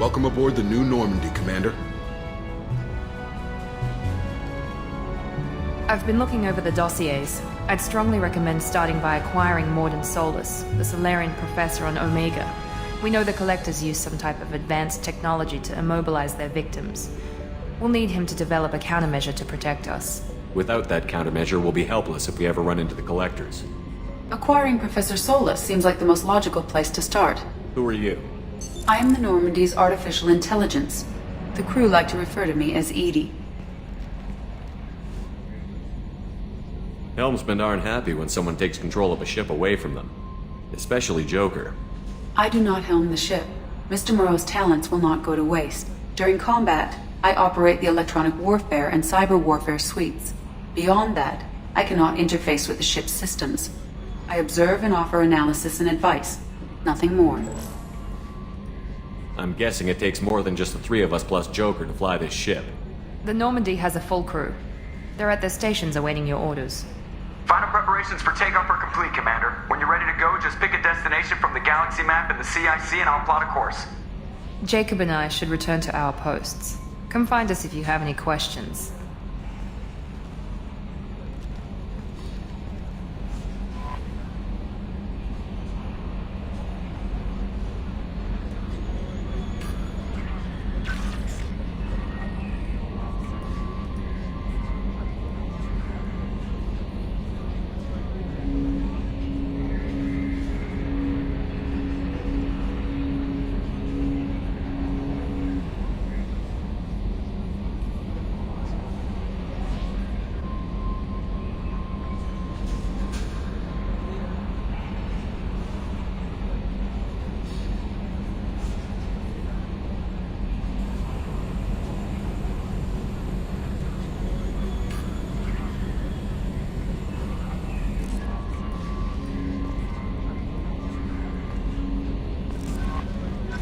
Welcome aboard the New Normandy, Commander. I've been looking over the dossiers. I'd strongly recommend starting by acquiring Mordin Solus, the Solarian professor on Omega. We know the Collectors use some type of advanced technology to immobilize their victims. We'll need him to develop a countermeasure to protect us. Without that countermeasure, we'll be helpless if we ever run into the Collectors. Acquiring Professor Solus seems like the most logical place to start. Who are you? I am the Normandy's artificial intelligence. The crew like to refer to me as Edie. Helmsmen aren't happy when someone takes control of a ship away from them. Especially Joker. I do not helm the ship. Mr. Moreau's talents will not go to waste. During combat, I operate the electronic warfare and cyber warfare suites. Beyond that, I cannot interface with the ship's systems. I observe and offer analysis and advice. Nothing more. I'm guessing it takes more than just the three of us plus Joker to fly this ship. The Normandy has a full crew. They're at their stations awaiting your orders. Final preparations for takeoff are complete, Commander. When you're ready to go, just pick a destination from the galaxy map in the CIC and I'll plot a course. Jacob and I should return to our posts. Come find us if you have any questions.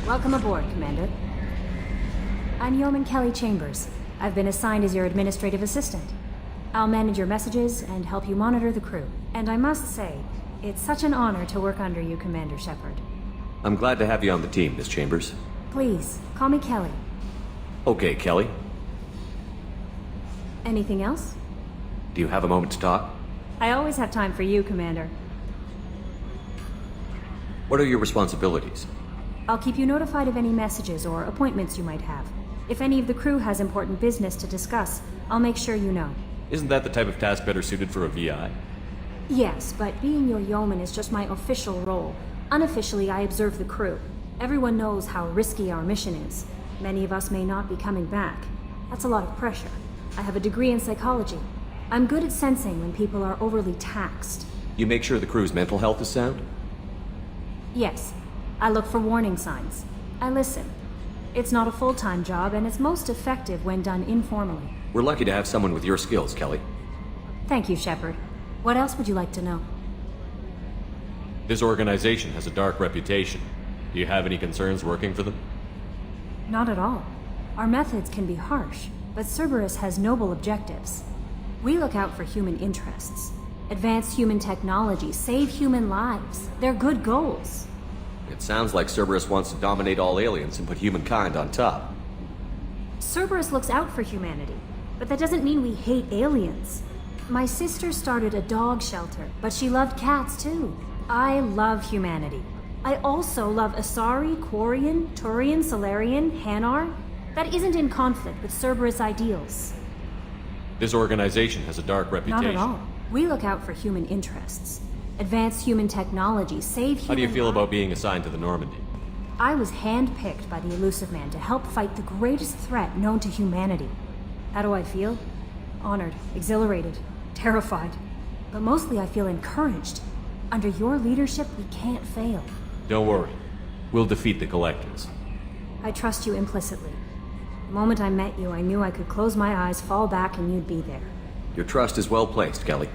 Welcome aboard, Commander. I'm Yeoman Kelly Chambers. I've been assigned as your administrative assistant. I'll manage your messages and help you monitor the crew. And I must say, it's such an honor to work under you, Commander Shepard. I'm glad to have you on the team, Miss Chambers. Please, call me Kelly. Okay, Kelly. Anything else? Do you have a moment to talk? I always have time for you, Commander. What are your responsibilities? I'll keep you notified of any messages or appointments you might have. If any of the crew has important business to discuss, I'll make sure you know. Isn't that the type of task better suited for a VI? Yes, but being your yeoman is just my official role. Unofficially, I observe the crew. Everyone knows how risky our mission is. Many of us may not be coming back. That's a lot of pressure. I have a degree in psychology. I'm good at sensing when people are overly taxed. You make sure the crew's mental health is sound? Yes. I look for warning signs. I listen. It's not a full-time job, and it's most effective when done informally. We're lucky to have someone with your skills, Kelly. Thank you, Shepard. What else would you like to know? This organization has a dark reputation. Do you have any concerns working for them? Not at all. Our methods can be harsh, but Cerberus has noble objectives. We look out for human interests. Advance human technology, save human lives. They're good goals. It sounds like Cerberus wants to dominate all aliens and put humankind on top. Cerberus looks out for humanity, but that doesn't mean we hate aliens. My sister started a dog shelter, but she loved cats too. I love humanity. I also love Asari, Quarian, Turian, Solarian, Hanar. That isn't in conflict with Cerberus ideals. This organization has a dark reputation. Not at all. We look out for human interests. Advance human technology, save human How do you feel lives. about being assigned to the Normandy? I was handpicked by the Illusive Man to help fight the greatest threat known to humanity. How do I feel? Honored, exhilarated, terrified. But mostly I feel encouraged. Under your leadership, we can't fail. Don't worry. We'll defeat the Collectors. I trust you implicitly. The moment I met you, I knew I could close my eyes, fall back, and you'd be there. Your trust is well placed, Kelly.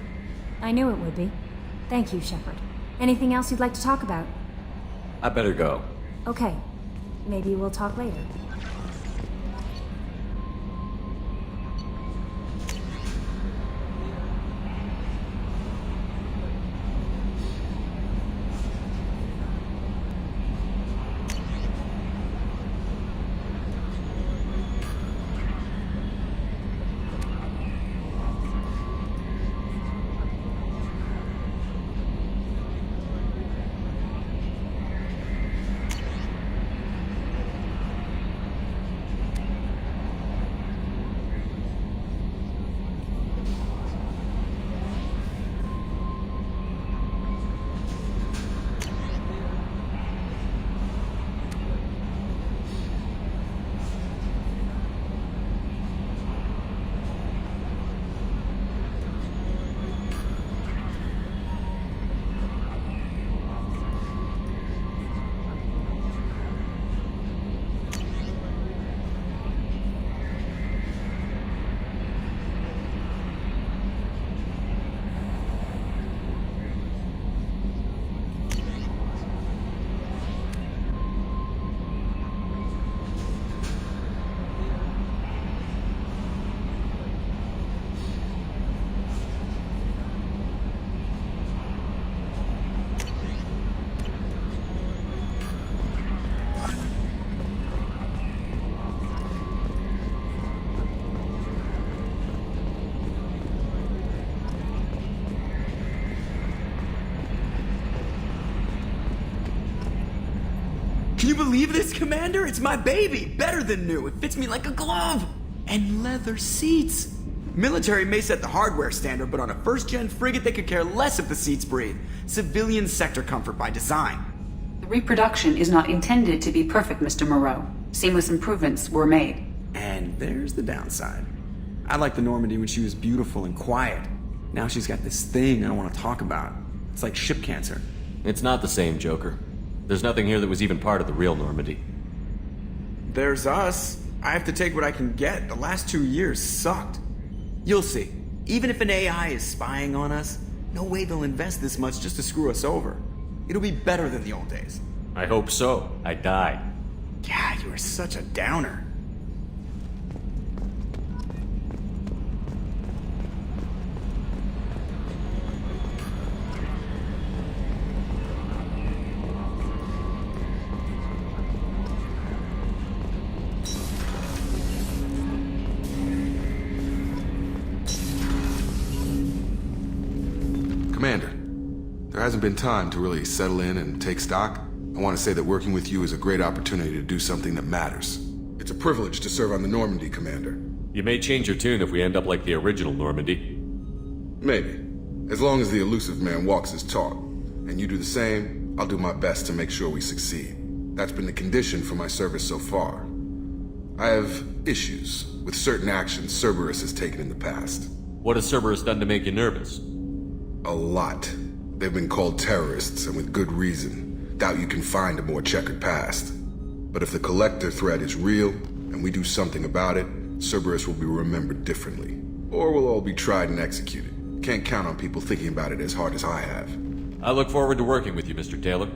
I knew it would be. Thank you, Shepard. Anything else you'd like to talk about? I better go. Okay. Maybe we'll talk later. Can you believe this, Commander? It's my baby! Better than new. It fits me like a glove! And leather seats! Military may set the hardware standard, but on a first-gen frigate they could care less if the seats breathe. Civilian sector comfort by design. The reproduction is not intended to be perfect, Mr. Moreau. Seamless improvements were made. And there's the downside. I liked the Normandy when she was beautiful and quiet. Now she's got this thing I don't want to talk about. It's like ship cancer. It's not the same, Joker. There's nothing here that was even part of the real Normandy. There's us. I have to take what I can get. The last 2 years sucked. You'll see. Even if an AI is spying on us, no way they'll invest this much just to screw us over. It'll be better than the old days. I hope so. I died. God, you are such a downer. Commander, there hasn't been time to really settle in and take stock. I want to say that working with you is a great opportunity to do something that matters. It's a privilege to serve on the Normandy, Commander. You may change your tune if we end up like the original Normandy. Maybe. As long as the elusive man walks his talk, and you do the same, I'll do my best to make sure we succeed. That's been the condition for my service so far. I have issues with certain actions Cerberus has taken in the past. What has Cerberus done to make you nervous? A lot. They've been called terrorists, and with good reason. Doubt you can find a more checkered past. But if the Collector threat is real, and we do something about it, Cerberus will be remembered differently. Or we'll all be tried and executed. Can't count on people thinking about it as hard as I have. I look forward to working with you, Mr. Taylor.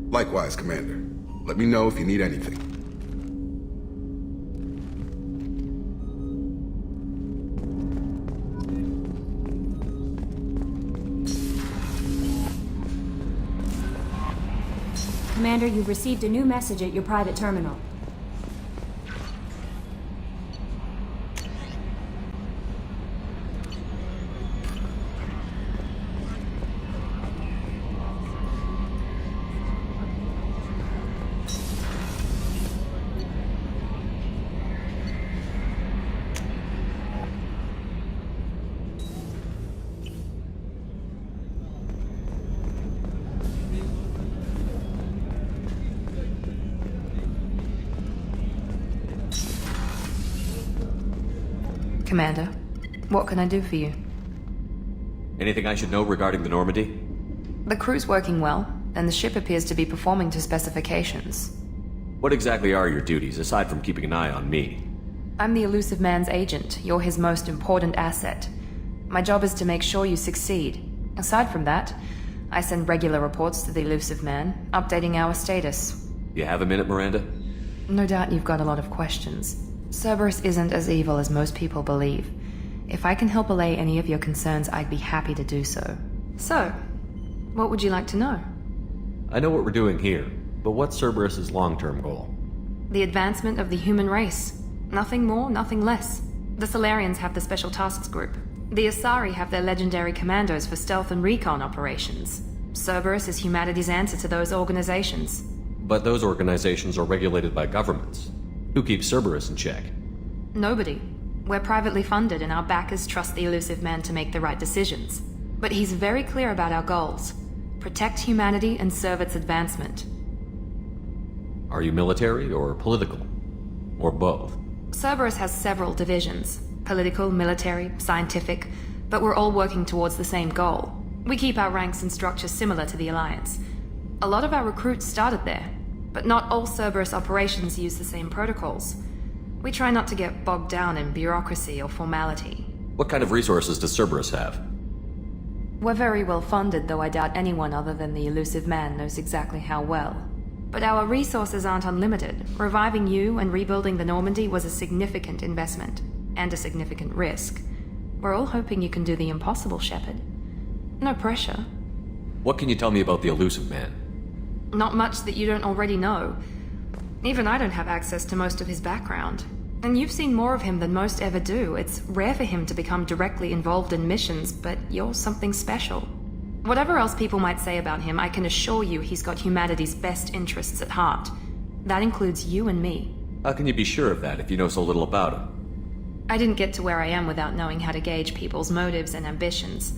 Likewise, Commander. Let me know if you need anything. Commander, you've received a new message at your private terminal. Commander, what can I do for you? Anything I should know regarding the Normandy? The crew's working well, and the ship appears to be performing to specifications. What exactly are your duties, aside from keeping an eye on me? I'm the Elusive Man's agent. You're his most important asset. My job is to make sure you succeed. Aside from that, I send regular reports to the Elusive Man, updating our status. You have a minute, Miranda? No doubt you've got a lot of questions. Cerberus isn't as evil as most people believe. If I can help allay any of your concerns, I'd be happy to do so. So, what would you like to know? I know what we're doing here, but what's Cerberus's long-term goal? The advancement of the human race. Nothing more, nothing less. The Solarians have the Special Tasks Group. The Asari have their legendary commandos for stealth and recon operations. Cerberus is humanity's answer to those organizations. But those organizations are regulated by governments. Who keeps Cerberus in check? Nobody. We're privately funded and our backers trust the Elusive Man to make the right decisions. But he's very clear about our goals. Protect humanity and serve its advancement. Are you military or political? Or both? Cerberus has several divisions. Political, military, scientific, but we're all working towards the same goal. We keep our ranks and structures similar to the Alliance. A lot of our recruits started there, but not all Cerberus operations use the same protocols. We try not to get bogged down in bureaucracy or formality. What kind of resources does Cerberus have? We're very well funded, though I doubt anyone other than the Elusive Man knows exactly how well. But our resources aren't unlimited. Reviving you and rebuilding the Normandy was a significant investment, and a significant risk. We're all hoping you can do the impossible, Shepard. No pressure. What can you tell me about the Elusive Man? Not much that you don't already know. Even I don't have access to most of his background. And you've seen more of him than most ever do. It's rare for him to become directly involved in missions, but you're something special. Whatever else people might say about him, I can assure you he's got humanity's best interests at heart. That includes you and me. How can you be sure of that if you know so little about him? I didn't get to where I am without knowing how to gauge people's motives and ambitions,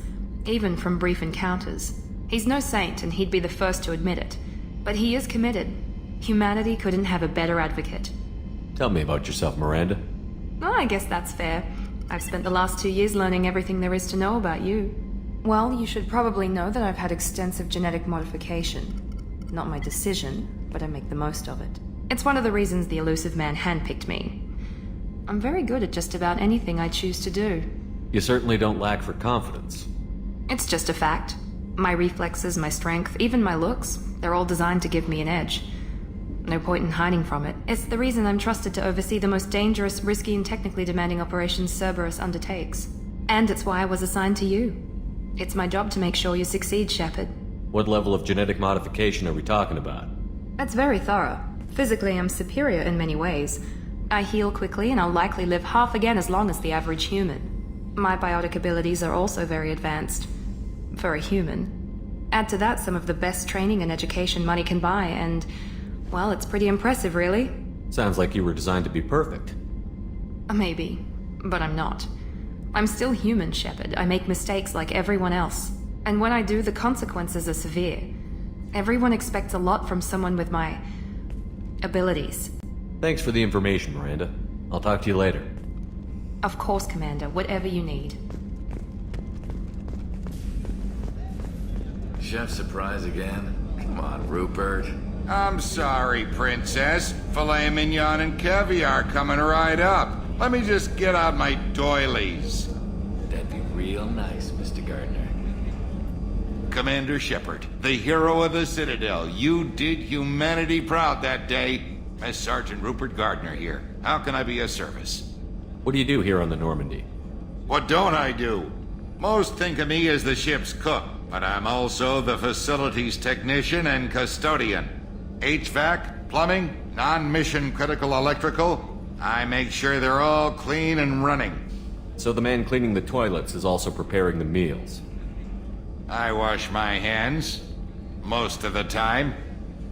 even from brief encounters. He's no saint, and he'd be the first to admit it. But he is committed. Humanity couldn't have a better advocate. Tell me about yourself, Miranda. Well, I guess that's fair. I've spent the last 2 years learning everything there is to know about you. Well, you should probably know that I've had extensive genetic modification. Not my decision, but I make the most of it. It's one of the reasons the Elusive Man handpicked me. I'm very good at just about anything I choose to do. You certainly don't lack for confidence. It's just a fact. My reflexes, my strength, even my looks, they're all designed to give me an edge. No point in hiding from it. It's the reason I'm trusted to oversee the most dangerous, risky, and technically demanding operations Cerberus undertakes. And it's why I was assigned to you. It's my job to make sure you succeed, Shepard. What level of genetic modification are we talking about? That's very thorough. Physically, I'm superior in many ways. I heal quickly, and I'll likely live half again as long as the average human. My biotic abilities are also very advanced. For a human. Add to that some of the best training and education money can buy, and, well, it's pretty impressive, really. Sounds like you were designed to be perfect. Maybe, but I'm not. I'm still human, Shepard. I make mistakes like everyone else. And when I do, the consequences are severe. Everyone expects a lot from someone with my abilities. Thanks for the information, Miranda. I'll talk to you later. Of course, Commander, whatever you need. Chef surprise again? Come on, Rupert. I'm sorry, Princess. Filet mignon and caviar coming right up. Let me just get out my doilies. That'd be real nice, Mr. Gardner. Commander Shepard, the hero of the Citadel. You did humanity proud that day. As Sergeant Rupert Gardner here. How can I be of service? What do you do here on the Normandy? What don't I do? Most think of me as the ship's cook, but I'm also the facilities technician and custodian. HVAC, plumbing, non-mission critical electrical. I make sure they're all clean and running. So the man cleaning the toilets is also preparing the meals. I wash my hands. Most of the time.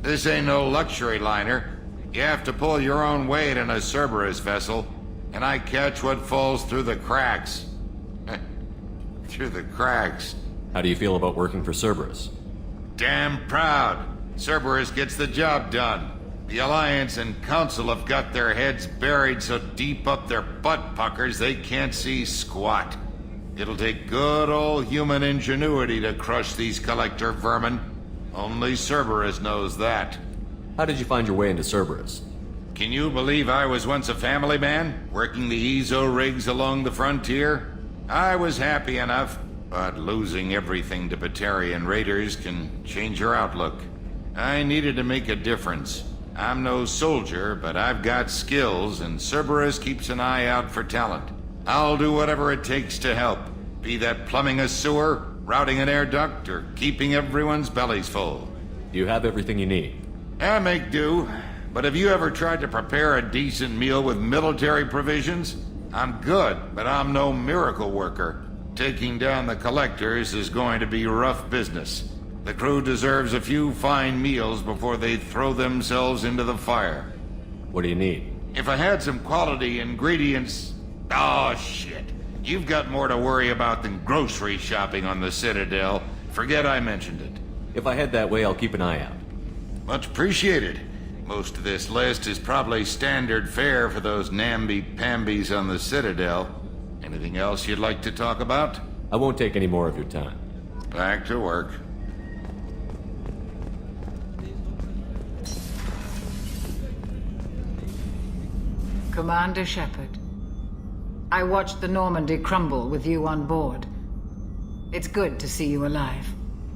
This ain't no luxury liner. You have to pull your own weight in a Cerberus vessel, and I catch what falls through the cracks. Through the cracks. How do you feel about working for Cerberus? Damn proud. Cerberus gets the job done. The Alliance and Council have got their heads buried so deep up their butt puckers they can't see squat. It'll take good old human ingenuity to crush these collector vermin. Only Cerberus knows that. How did you find your way into Cerberus? Can you believe I was once a family man, working the Ezo rigs along the frontier? I was happy enough, but losing everything to Batarian raiders can change your outlook. I needed to make a difference. I'm no soldier, but I've got skills, and Cerberus keeps an eye out for talent. I'll do whatever it takes to help, be that plumbing a sewer, routing an air duct, or keeping everyone's bellies full. Do you have everything you need? I make do, but have you ever tried to prepare a decent meal with military provisions? I'm good, but I'm no miracle worker. Taking down the collectors is going to be rough business. The crew deserves a few fine meals before they throw themselves into the fire. What do you need? If I had some quality ingredients... Oh, shit. You've got more to worry about than grocery shopping on the Citadel. Forget I mentioned it. If I head that way, I'll keep an eye out. Much appreciated. Most of this list is probably standard fare for those namby-pambies on the Citadel. Anything else you'd like to talk about? I won't take any more of your time. Back to work. Commander Shepard, I watched the Normandy crumble with you on board. It's good to see you alive.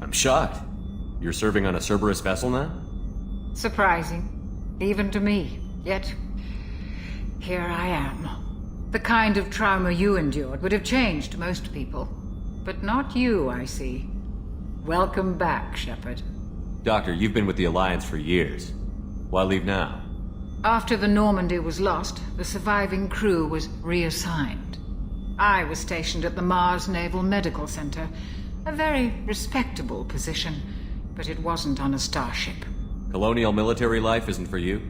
I'm shocked. You're serving on a Cerberus vessel now? Surprising, even to me. Yet, here I am. The kind of trauma you endured would have changed most people. But not you, I see. Welcome back, Shepard. Doctor, you've been with the Alliance for years. Why leave now? After the Normandy was lost, the surviving crew was reassigned. I was stationed at the Mars Naval Medical Center, a very respectable position, but it wasn't on a starship. Colonial military life isn't for you?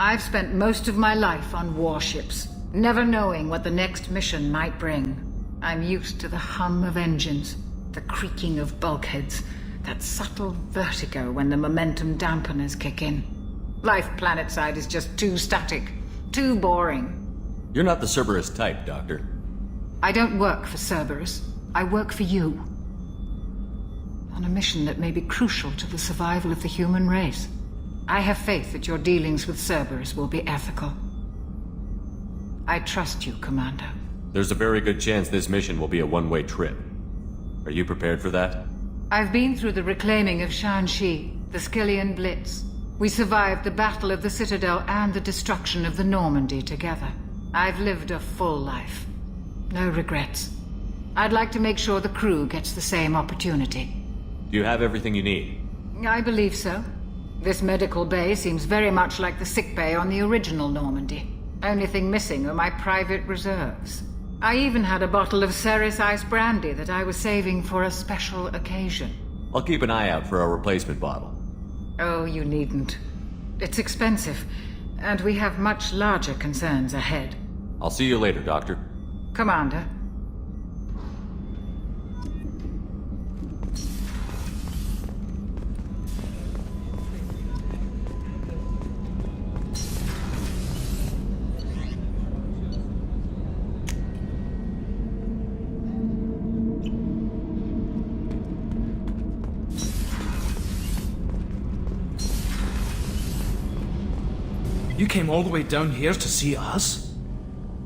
I've spent most of my life on warships, never knowing what the next mission might bring. I'm used to the hum of engines, the creaking of bulkheads, that subtle vertigo when the momentum dampeners kick in. Life planetside is just too static, too boring. You're not the Cerberus type, Doctor. I don't work for Cerberus. I work for you. On a mission that may be crucial to the survival of the human race. I have faith that your dealings with Cerberus will be ethical. I trust you, Commander. There's a very good chance this mission will be a one-way trip. Are you prepared for that? I've been through the reclaiming of Shanxi, the Skillian Blitz. We survived the Battle of the Citadel and the destruction of the Normandy together. I've lived a full life. No regrets. I'd like to make sure the crew gets the same opportunity. Do you have everything you need? I believe so. This medical bay seems very much like the sick bay on the original Normandy. Only thing missing are my private reserves. I even had a bottle of Ceres Ice brandy that I was saving for a special occasion. I'll keep an eye out for a replacement bottle. Oh, you needn't. It's expensive, and we have much larger concerns ahead. I'll see you later, Doctor. Commander. You came all the way down here to see us?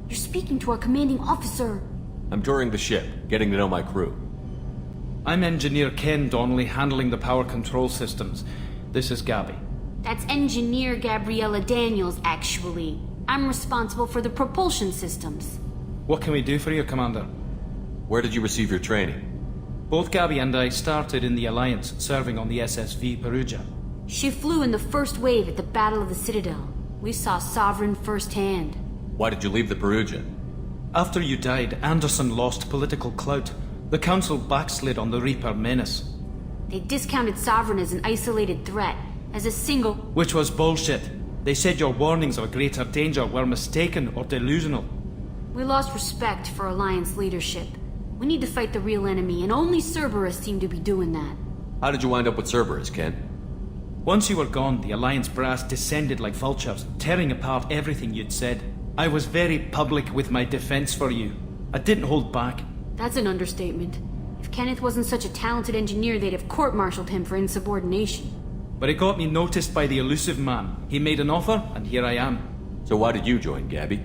You're speaking to our commanding officer. I'm touring the ship, getting to know my crew. I'm Engineer Ken Donnelly, handling the power control systems. This is Gabby. That's Engineer Gabriella Daniels, actually. I'm responsible for the propulsion systems. What can we do for you, Commander? Where did you receive your training? Both Gabby and I started in the Alliance, serving on the SSV Perugia. She flew in the first wave at the Battle of the Citadel. We saw Sovereign firsthand. Why did you leave the Perugia? After you died, Anderson lost political clout. The Council backslid on the Reaper menace. They discounted Sovereign as an isolated threat, as a single... Which was bullshit. They said your warnings of a greater danger were mistaken or delusional. We lost respect for Alliance leadership. We need to fight the real enemy, and only Cerberus seemed to be doing that. How did you wind up with Cerberus, Ken? Once you were gone, the Alliance brass descended like vultures, tearing apart everything you'd said. I was very public with my defense for you. I didn't hold back. That's an understatement. If Kenneth wasn't such a talented engineer, they'd have court-martialed him for insubordination. But it got me noticed by the elusive man. He made an offer, and here I am. So why did you join, Gabby?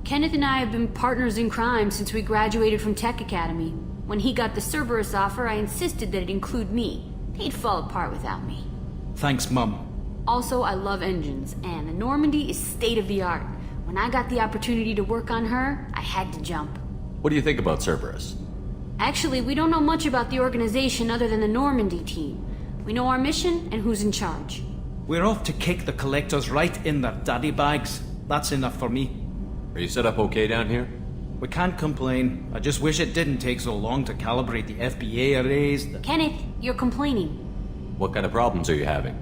Kenneth and I have been partners in crime since we graduated from Tech Academy. When he got the Cerberus offer, I insisted that it include me. He'd fall apart without me. Thanks, Mum. Also, I love engines, and the Normandy is state-of-the-art. When I got the opportunity to work on her, I had to jump. What do you think about Cerberus? Actually, we don't know much about the organization other than the Normandy team. We know our mission and who's in charge. We're off to kick the Collectors right in their daddy bags. That's enough for me. Are you set up okay down here? We can't complain. I just wish it didn't take so long to calibrate the FBA arrays. Kenneth, you're complaining. What kind of problems are you having?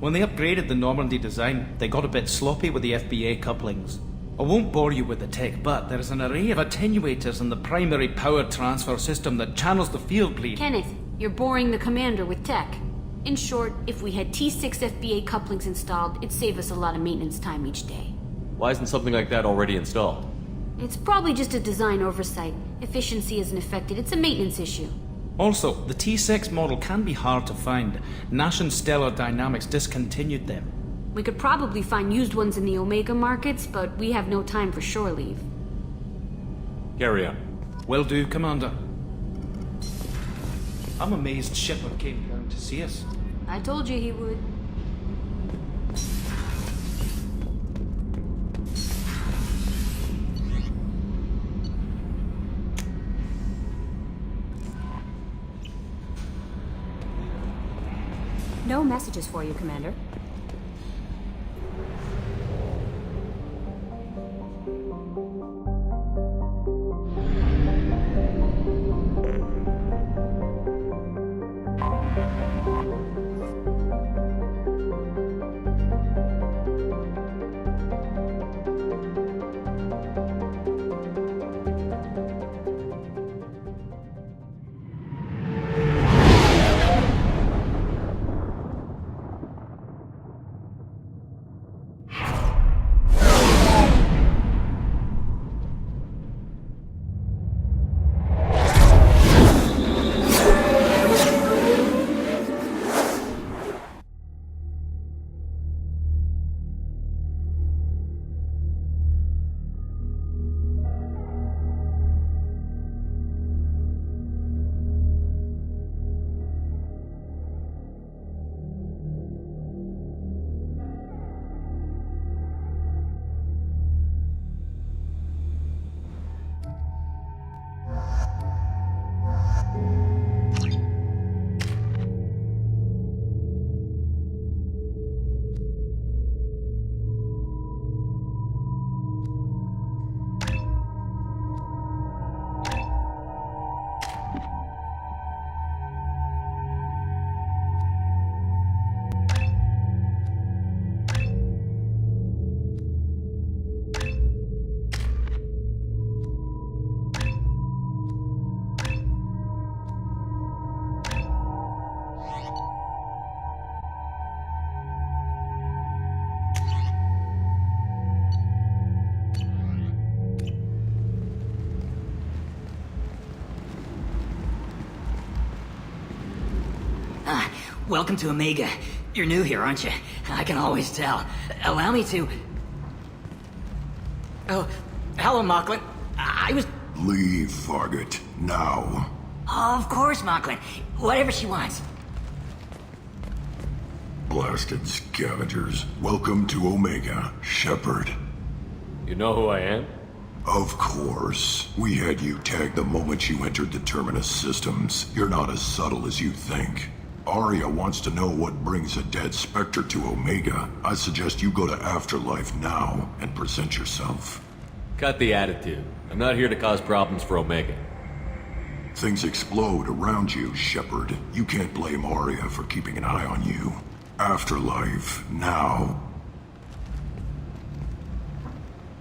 When they upgraded the Normandy design, they got a bit sloppy with the FBA couplings. I won't bore you with the tech, but there is an array of attenuators in the primary power transfer system that channels the field bleed. Kenneth, you're boring the commander with tech. In short, if we had T6 FBA couplings installed, it'd save us a lot of maintenance time each day. Why isn't something like that already installed? It's probably just a design oversight. Efficiency isn't affected, it's a maintenance issue. Also, the T6 model can be hard to find. Nash and Stellar Dynamics discontinued them. We could probably find used ones in the Omega markets, but we have no time for shore leave. Carry on. Will do, Commander. I'm amazed Shepard came down to see us. I told you he would. No messages for you, Commander. Welcome to Omega. You're new here, aren't you? I can always tell. Allow me to... Oh, hello, Mocklin. I was... Leave, Fargate. Now. Of course, Mocklin. Whatever she wants. Blasted scavengers. Welcome to Omega, Shepard. You know who I am? Of course. We had you tagged the moment you entered the Terminus systems. You're not as subtle as you think. Arya wants to know what brings a dead Spectre to Omega. I suggest you go to Afterlife now and present yourself. Cut the attitude. I'm not here to cause problems for Omega. Things explode around you, Shepard. You can't blame Arya for keeping an eye on you. Afterlife, now.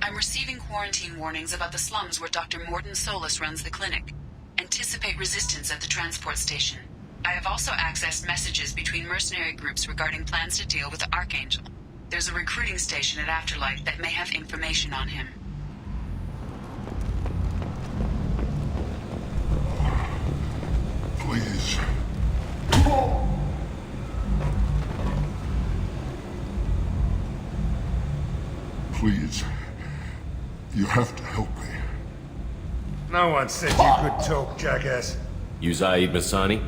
I'm receiving quarantine warnings about the slums where Dr. Mordin Solus runs the clinic. Anticipate resistance at the transport station. I have also accessed messages between mercenary groups regarding plans to deal with the Archangel. There's a recruiting station at Afterlife that may have information on him. Please. Please. You have to help me. No one said you could talk, jackass. You Zaid Masani?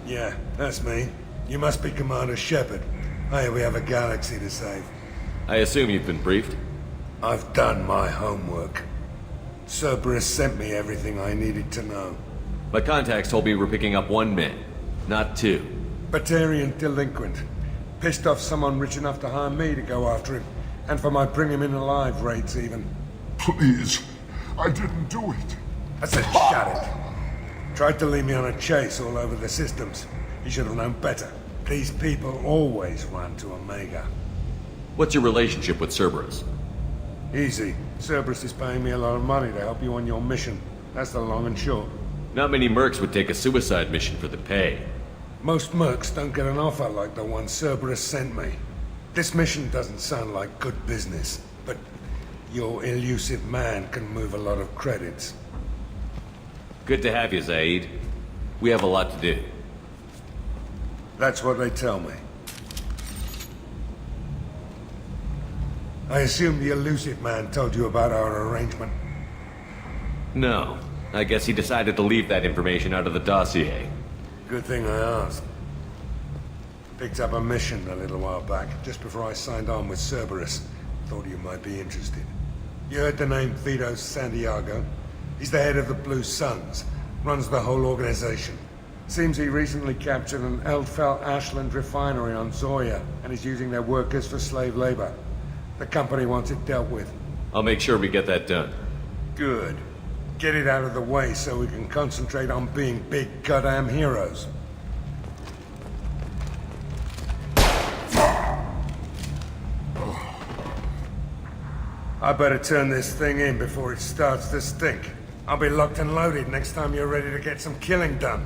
Yeah, that's me. You must be Commander Shepard. Hey, we have a galaxy to save. I assume you've been briefed? I've done my homework. Cerberus sent me everything I needed to know. My contacts told me we're picking up one man, not two. Batarian delinquent. Pissed off someone rich enough to hire me to go after him. And for my bring him in alive rates even. Please. I didn't do it. I said shut it. Tried to lead me on a chase all over the systems. He should have known better. These people always run to Omega. What's your relationship with Cerberus? Easy. Cerberus is paying me a lot of money to help you on your mission. That's the long and short. Not many mercs would take a suicide mission for the pay. Most mercs don't get an offer like the one Cerberus sent me. This mission doesn't sound like good business, but your elusive man can move a lot of credits. Good to have you, Zaid. We have a lot to do. That's what they tell me. I assume the elusive man told you about our arrangement. No. I guess he decided to leave that information out of the dossier. Good thing I asked. Picked up a mission a little while back, just before I signed on with Cerberus. Thought you might be interested. You heard the name Vito Santiago? He's the head of the Blue Suns, runs the whole organization. Seems he recently captured an Eldfell Ashland refinery on Zoya, and is using their workers for slave labor. The company wants it dealt with. I'll make sure we get that done. Good. Get it out of the way so we can concentrate on being big goddamn heroes. I better turn this thing in before it starts to stink. I'll be locked and loaded next time you're ready to get some killing done.